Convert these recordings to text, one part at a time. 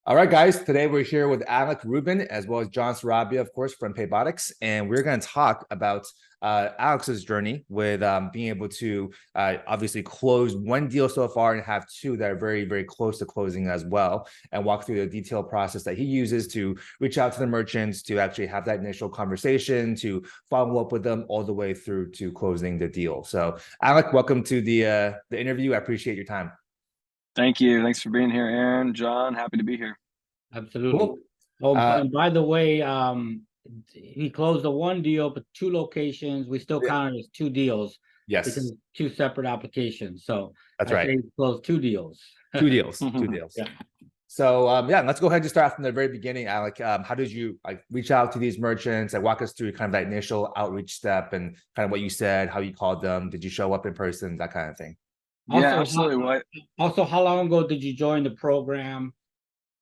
All right, guys. Today we're here with Alec Rubin as well as John Sarabia, of course, from PayBotX, and we're going to talk about Alex's journey with being able to obviously close one deal so far and have two that are very, very close to closing as well, and walk through the detailed process that he uses to reach out to the merchants, to actually have that initial conversation, to follow up with them all the way through to closing the deal. So, Alec, welcome to the interview. I appreciate your time. Thank you. Thanks for being here, Aaron. John, happy to be here. Absolutely. Cool. Oh, and by the way, he closed the one deal, but two locations. We still count it as two deals Yes, because it's two separate applications. So that's I right. say he closed two deals. Two deals. Two deals. Yeah. So yeah, let's go ahead and start from the very beginning, Alec. How did you reach out to these merchants and walk us through kind of that initial outreach step and kind of what you said, how you called them? Did you show up in person, that kind of thing? Yeah, absolutely. Also, how long ago did you join the program?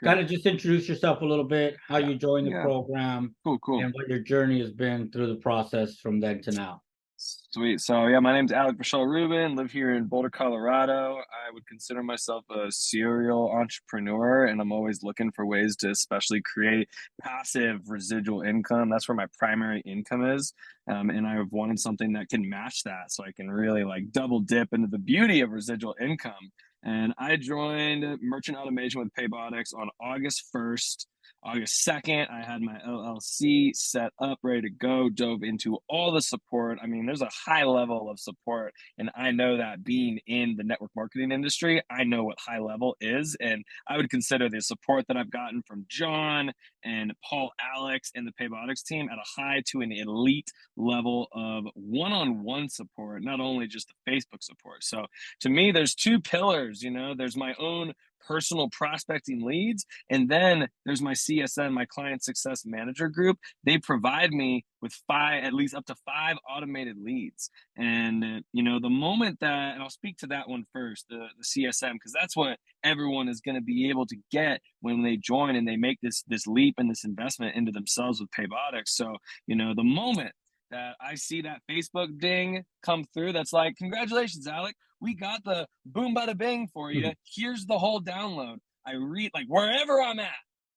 Kind of just introduce yourself a little bit, how you joined the program, Cool. and what your journey has been through the process from then to now. Sweet. So yeah, my name's Alec Rubin, live here in Boulder, Colorado. I would consider myself a serial entrepreneur, and I'm always looking for ways to especially create passive residual income. That's where my primary income is. And I've wanted something that can match that so I can really like double dip into the beauty of residual income. And I joined merchant automation with PayBotX on August 1st. August 2nd, I had my LLC set up, ready to go, dove into all the support. I mean, there's a high level of support, and I know that being in the network marketing industry, I know what high level is, and I would consider the support that I've gotten from John and Paul, Alex, and the PayBotX team at a high to an elite level of one-on-one support, not only just the Facebook support. So to me, there's two pillars, there's my own personal prospecting leads, and then there's my CSM, my client success manager group. They provide me with at least up to 5 automated leads. And the moment that, and I'll speak to that one first, the CSM, because that's what everyone is going to be able to get when they join and they make this leap and this investment into themselves with PayBotX. So the moment that I see that Facebook ding come through, that's like, congratulations, Alec, we got the boom bada bing for you. Here's the whole download. I read, like, wherever I'm at,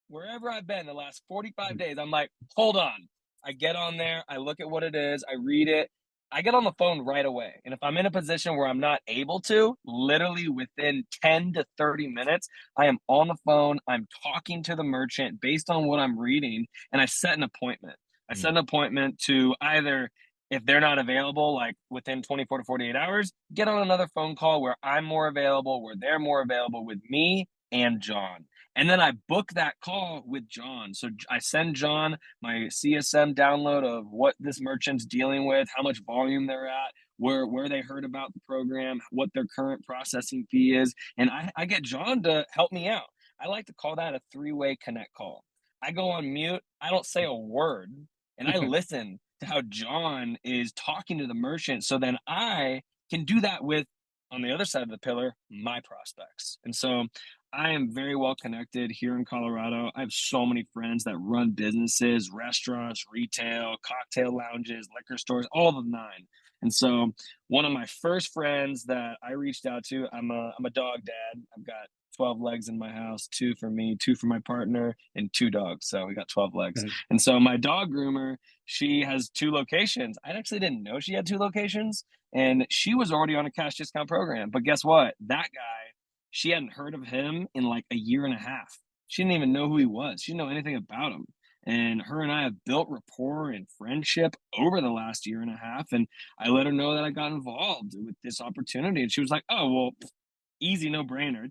wherever I've been the last 45 days, I'm like, hold on. I get on there, I look at what it is, I read it, I get on the phone right away. And if I'm in a position where I'm not able to, literally within 10 to 30 minutes, I am on the phone, I'm talking to the merchant based on what I'm reading, and I set an appointment. I set an appointment to either, if they're not available, like within 24 to 48 hours, get on another phone call where I'm more available, where they're more available with me and John. And then I book that call with John. So I send John my CSM download of what this merchant's dealing with, how much volume they're at, where they heard about the program, what their current processing fee is. And I get John to help me out. I like to call that a 3-way connect call. I go on mute. I don't say a word. And I listen to how John is talking to the merchant. So then I can do that with, on the other side of the pillar, my prospects. And so I am very well connected here in Colorado. I have so many friends that run businesses, restaurants, retail, cocktail lounges, liquor stores, all the nine. And so one of my first friends that I reached out to, I'm a dog dad. I've got 12 legs in my house, 2 for me, 2 for my partner, and 2 dogs. So we got 12 legs. And so my dog groomer, she has 2 locations. I actually didn't know she had 2 locations, and she was already on a cash discount program. But guess what? That guy, she hadn't heard of him in like a year and a half. She didn't even know who he was. She didn't know anything about him. And her and I have built rapport and friendship over the last year and a half. And I let her know that I got involved with this opportunity. And she was like, oh, well, easy, no brainer.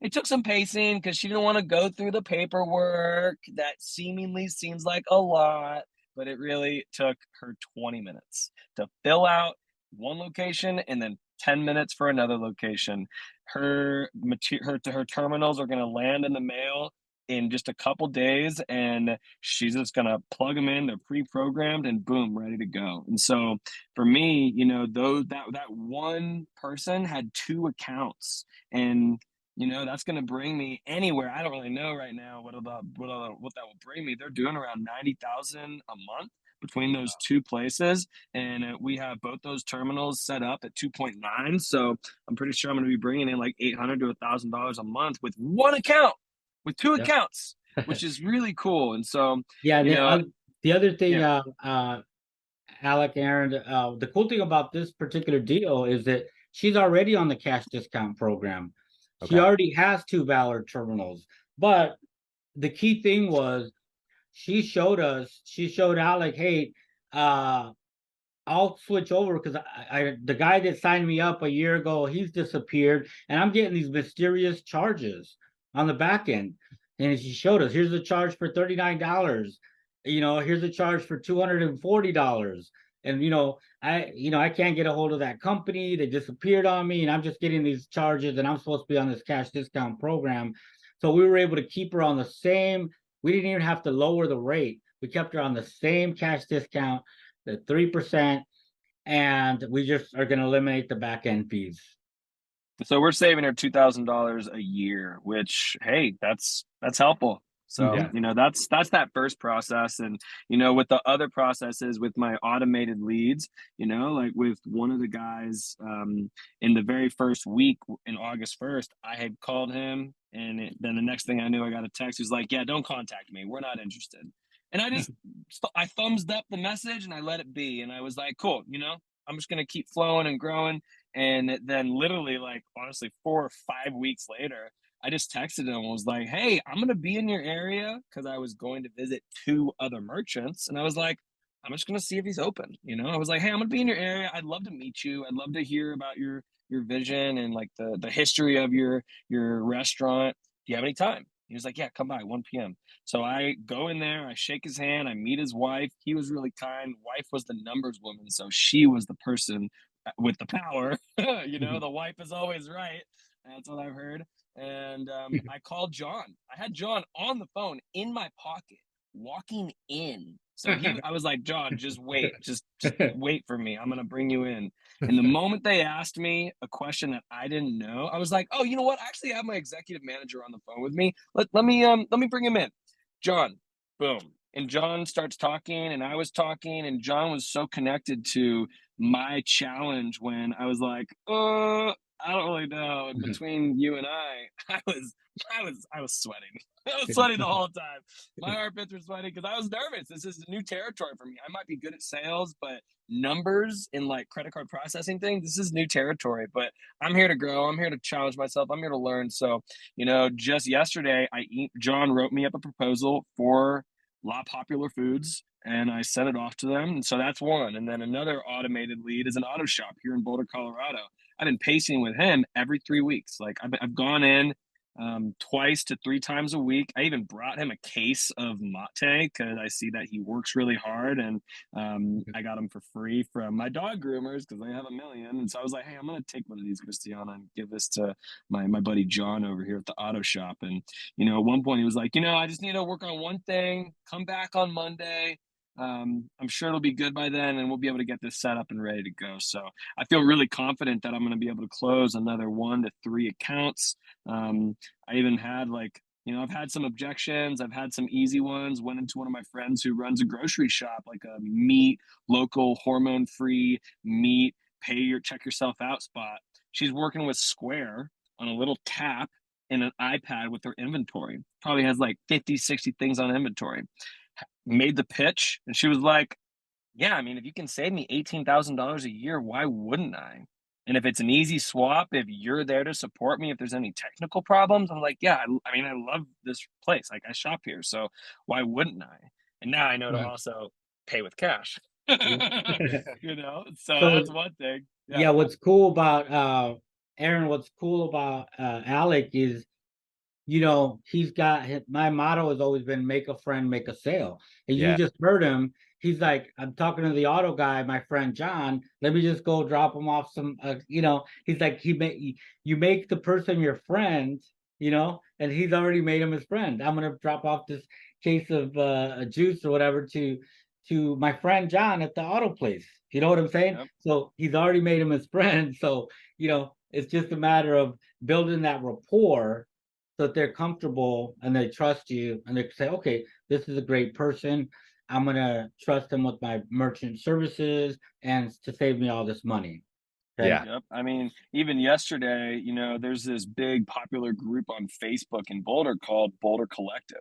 It took some pacing because she didn't want to go through the paperwork that seemingly seems like a lot, but it really took her 20 minutes to fill out one location and then 10 minutes for another location. Her terminals are going to land in the mail in just a couple days, and she's just going to plug them in. They're pre-programmed and boom, ready to go. And so for me, that one person had 2 accounts, and that's going to bring me anywhere. I don't really know right now what that will bring me. They're doing around 90,000 a month, between those two places. And we have both those terminals set up at 2.9. So I'm pretty sure I'm going to be bringing in like $800 to $1,000 a month with one account, with two accounts, which is really cool. And so, yeah, the other thing, yeah. Alec, Aaron, the cool thing about this particular deal is that she's already on the cash discount program. She already has 2 Valor terminals. But the key thing was she showed Alec, hey, I'll switch over because the guy that signed me up a year ago, he's disappeared, and I'm getting these mysterious charges on the back end. And she showed us, here's a charge for $39. Here's a charge for $240. And I can't get a hold of that company. They disappeared on me, and I'm just getting these charges, and I'm supposed to be on this cash discount program. So we were able to keep her on the same. We didn't even have to lower the rate. We kept her on the same cash discount, the 3%, and we just are going to eliminate the back end fees. So we're saving her $2,000 a year, which, hey, that's helpful. So, that's that first process. And, with the other processes with my automated leads, like with one of the guys in the very first week in August 1st, I had called him. And then the next thing I knew, I got a text. He was like, yeah, don't contact me. We're not interested. And I thumbs up the message and I let it be. And I was like, cool, I'm just going to keep flowing and growing. And then literally, like, honestly, 4 or 5 weeks later, I just texted him and was like, hey, I'm going to be in your area because I was going to visit 2 other merchants. And I was like, I'm just going to see if he's open. I was like, hey, I'm going to be in your area. I'd love to meet you. I'd love to hear about your vision and like the history of your restaurant. Do you have any time? He was like, yeah, come by 1 p.m. So I go in there, I shake his hand, I meet his wife. He was really kind. Wife was the numbers woman. So she was the person with the power. The wife is always right. That's what I've heard. And I called John. I had John on the phone in my pocket, walking in. So I was like, John, just wait. Just wait for me. I'm going to bring you in. And the moment they asked me a question that I didn't know, I was like, oh, you know what? I actually have my executive manager on the phone with me. Let me bring him in. John, boom. And John starts talking and I was talking, and John was so connected to my challenge when I was like, I don't really know. And between you and I was sweating. I was sweating the whole time. My armpits were sweating because I was nervous. This is new territory for me. I might be good at sales, but numbers in like credit card processing things, this is new territory. But I'm here to grow. I'm here to challenge myself. I'm here to learn. So, just yesterday, John wrote me up a proposal for La Popular Foods, and I sent it off to them. And so that's one. And then another automated lead is an auto shop here in Boulder, Colorado. I've been pacing with him every 3 weeks. Like I've gone in 2 to 3 times a week. I even brought him a case of mate because I see that he works really hard, and I got him for free from my dog groomers because they have 1 million. And so I was like, hey, I'm gonna take one of these, Christiana, and give this to my buddy John over here at the auto shop. And at one point he was like, I just need to work on one thing. Come back on Monday. I'm sure it'll be good by then, and we'll be able to get this set up and ready to go. So I feel really confident that I'm going to be able to close another 1 to 3 accounts. I even had I've had some objections. I've had some easy ones. Went into one of my friends who runs a grocery shop, like a meat, local, hormone-free meat, check yourself out spot. She's working with Square on a little tap in an iPad with her inventory. Probably has like 50, 60 things on inventory. Made the pitch, and she was like, yeah, I mean, if you can save me $18,000 a year, why wouldn't I? And if it's an easy swap, if you're there to support me, if there's any technical problems, I'm like, yeah, I mean, I love this place. Like, I shop here, so why wouldn't I? And now I know to also pay with cash. So that's one thing. Yeah, what's cool about Aaron, what's cool about Alec is, he's got my motto has always been make a friend, make a sale. And you just heard him. He's like, I'm talking to the auto guy, my friend John. Let me just go drop him off some. He's like, you make the person your friend, and he's already made him his friend. I'm gonna drop off this case of juice or whatever to my friend John at the auto place. You know what I'm saying? Yep. So he's already made him his friend. So it's just a matter of building that rapport, so that they're comfortable and they trust you and they say, okay, this is a great person. I'm gonna trust them with my merchant services and to save me all this money. Okay? Yeah. Yep. I mean, even yesterday, you know, there's this big popular group on Facebook in Boulder called Boulder Collective.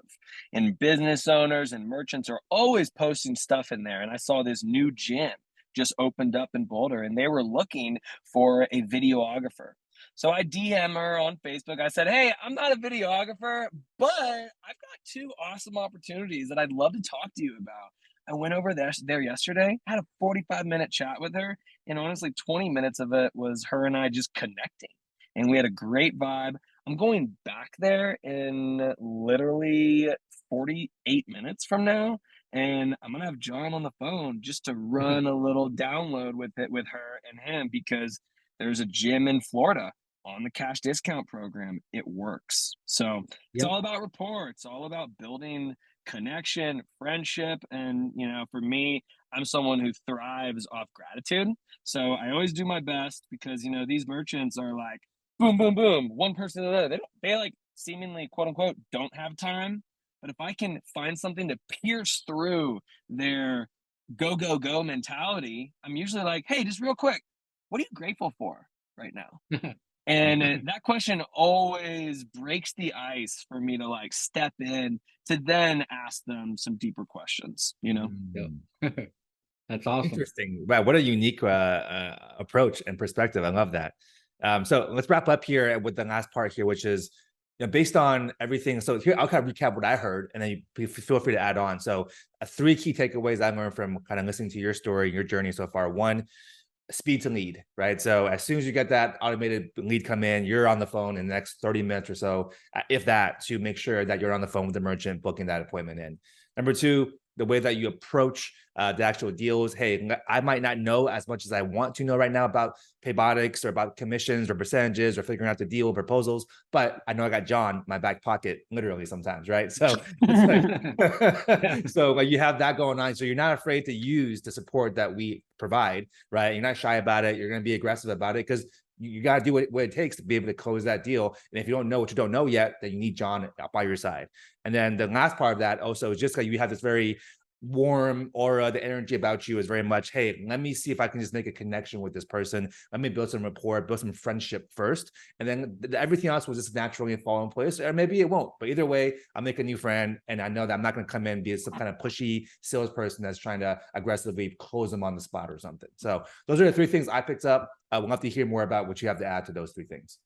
And business owners and merchants are always posting stuff in there. And I saw this new gym just opened up in Boulder and they were looking for a videographer. So I DM her on Facebook. I said, "Hey, I'm not a videographer, but I've got two awesome opportunities that I'd love to talk to you about." I went over there yesterday, had a 45-minute chat with her, and honestly, 20 minutes of it was her and I just connecting. And we had a great vibe. I'm going back there in literally 48 minutes from now. And I'm gonna have John on the phone just to run a little download with her and him because there's a gym in Florida on the cash discount program. It works. So it's all about rapport. It's all about building connection, friendship. And, you know, for me, I'm someone who thrives off gratitude. So I always do my best because, you know, these merchants are like, boom, boom, boom, one person to the other. They like seemingly, quote unquote, don't have time. But if I can find something to pierce through their go, go, go mentality, I'm usually like, hey, just real quick, what are you grateful for right now? And that question always breaks the ice for me to like step in to then ask them some deeper questions, you know? That's awesome. Interesting. Wow, what a unique approach and perspective. I love that. So let's wrap up here with the last part here, which is, you know, based on everything. So here, I'll kind of recap what I heard, and then you feel free to add on. So three key takeaways I learned from kind of listening to your story, your journey so far. One, speed to lead, right? So as soon as you get that automated lead come in, you're on the phone in the next 30 minutes or so, if that, to make sure that you're on the phone with the merchant booking that appointment in. Number two, the way that you approach the actual deals. Hey, I might not know as much as I want to know right now about PayBotX or about commissions or percentages or figuring out the deal proposals, but I know I got John in my back pocket, literally sometimes, right? So it's like, so like you have that going on. So you're not afraid to use the support that we provide, right? You're not shy about it. You're going to be aggressive about it because you got to do what it takes to be able to close that deal. And if you don't know what you don't know yet, then you need John by your side. And then the last part of that also is just like you have this very warm aura. The energy about you is very much, hey, let me see if I can just make a connection with this person. Let me build some rapport, build some friendship first. And then everything else will just naturally fall in place. Or maybe it won't. But either way, I'll make a new friend. And I know that I'm not going to come in and be some kind of pushy salesperson that's trying to aggressively close them on the spot or something. So those are the three things I picked up. I would love to hear more about what you have to add to those three things.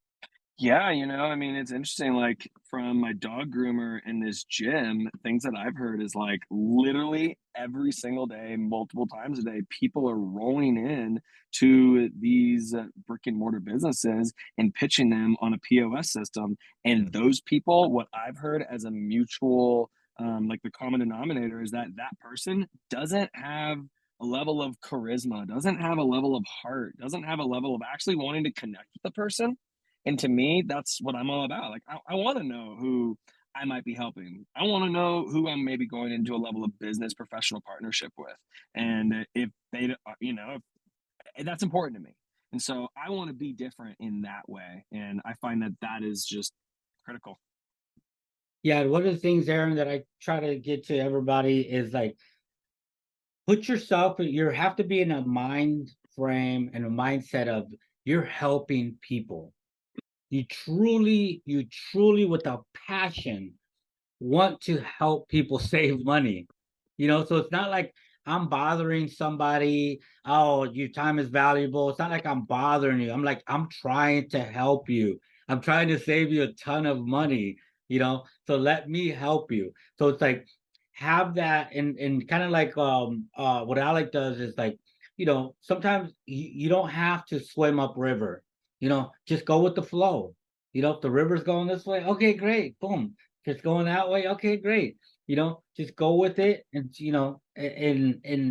Yeah, you know, I mean, it's interesting, like from my dog groomer in this gym, things that I've heard is like literally every single day, multiple times a day, people are rolling in to these brick and mortar businesses and pitching them on a POS system. And those people, what I've heard as a mutual, like the common denominator is that that person doesn't have a level of charisma, doesn't have a level of heart, doesn't have a level of actually wanting to connect with the person. And to me, that's what I'm all about. Like, I want to know who I might be helping. I want to know who I'm maybe going into a level of business professional partnership with. And if they, you know, that's important to me. And so I want to be different in that way. And I find that that is just critical. Yeah, one of the things, Aaron, that I try to get to everybody is like, put yourself, you have to be in a mind frame and a mindset of you're helping people. You truly, with a passion, want to help people save money. You know, so it's not like I'm bothering somebody. Oh, your time is valuable. It's not like I'm bothering you. I'm like, I'm trying to help you. I'm trying to save you a ton of money, you know, so let me help you. So it's like, have that, and kind of like what Alec does is like, you know, sometimes you don't have to swim upriver, you know, just go with the flow. You know, if the river's going this way, okay, great, boom. If it's going that way, okay, great. You know, just go with it, and you know, and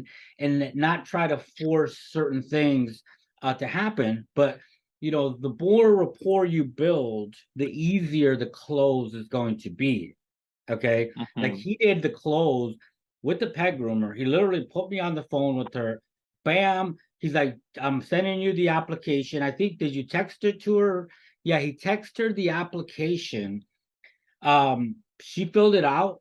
not try to force certain things to happen. But you know, the more rapport you build, the easier the close is going to be. Okay. Like he did the close with the pet groomer. He literally put me on the phone with her. Bam. He's like, I'm sending you the application. I think, did you text it to her? Yeah, he texted her the application. She filled it out.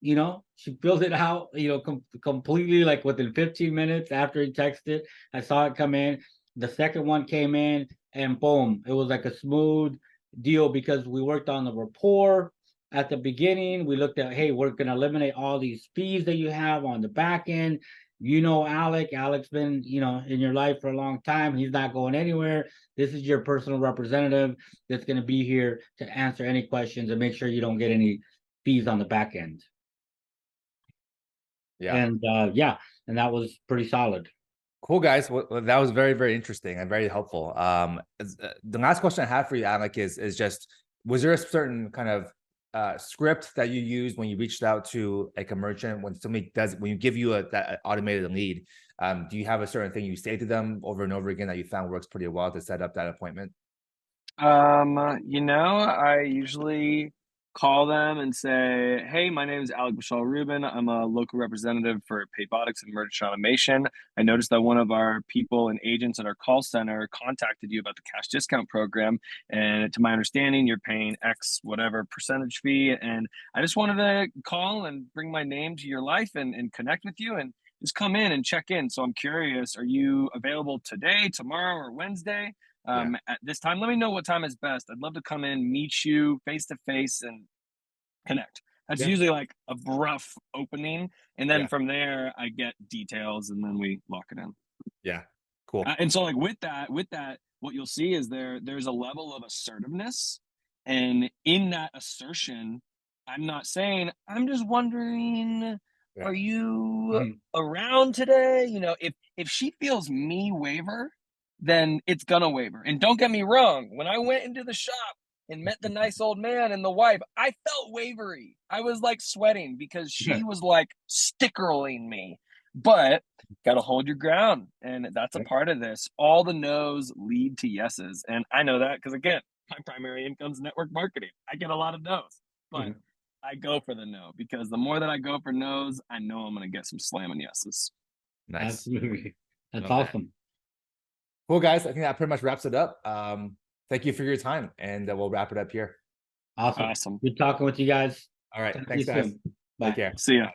you know, she filled it out, you know, completely, like within 15 minutes after he texted. I saw it come in. The second one came in, and boom, it was like a smooth deal because we worked on the rapport at the beginning. We looked at, hey, we're going to eliminate all these fees that you have on the back end. You know, Alec. Alec's been, you know, in your life for a long time. He's not going anywhere. This is your personal representative that's going to be here to answer any questions and make sure you don't get any fees on the back end. Yeah. And yeah, and that was pretty solid. Cool, guys. Well, that was very, very interesting and very helpful. The last question I have for you, Alec, is just, was there a certain kind of script that you used when you reached out to like a merchant, when somebody does, when you give you that automated lead, do you have a certain thing you say to them over and over again that you found works pretty well to set up that appointment? You know, I usually call them and say, hey, my name is Alec Rubin. I'm a local representative for PayBotX and Merchant Automation. I noticed that one of our people and agents at our call center contacted you about the cash discount program. And to my understanding, you're paying X whatever percentage fee. And I just wanted to call and bring my name to your life and connect with you and just come in and check in. So I'm curious, are you available today, tomorrow, or Wednesday? At this time, let me know what time is best. I'd love to come in, meet you face to face, and connect. That's usually like a rough opening, and then from there I get details, and then we lock it in. Yeah, cool. And so, like with that, what you'll see is there's a level of assertiveness, and in that assertion, I'm not saying, I'm just wondering, are you around today? You know, if she feels me waver, then it's gonna waver. And don't get me wrong, when I went into the shop and met the nice old man and the wife, I felt wavery. I was like sweating because she was like stickering me. But gotta hold your ground, and that's a part of this. All the no's lead to yeses, and I know that because, again, my primary income's network marketing. I get a lot of no's, but I go for the no, because the more that I go for no's, I know I'm gonna get some slamming yeses. Nice. Absolutely. That's awesome. Cool, guys. I think that pretty much wraps it up. Thank you for your time, and we'll wrap it up here. Awesome. Good talking with you guys. All right. Thanks, guys. Bye. Take care. See ya.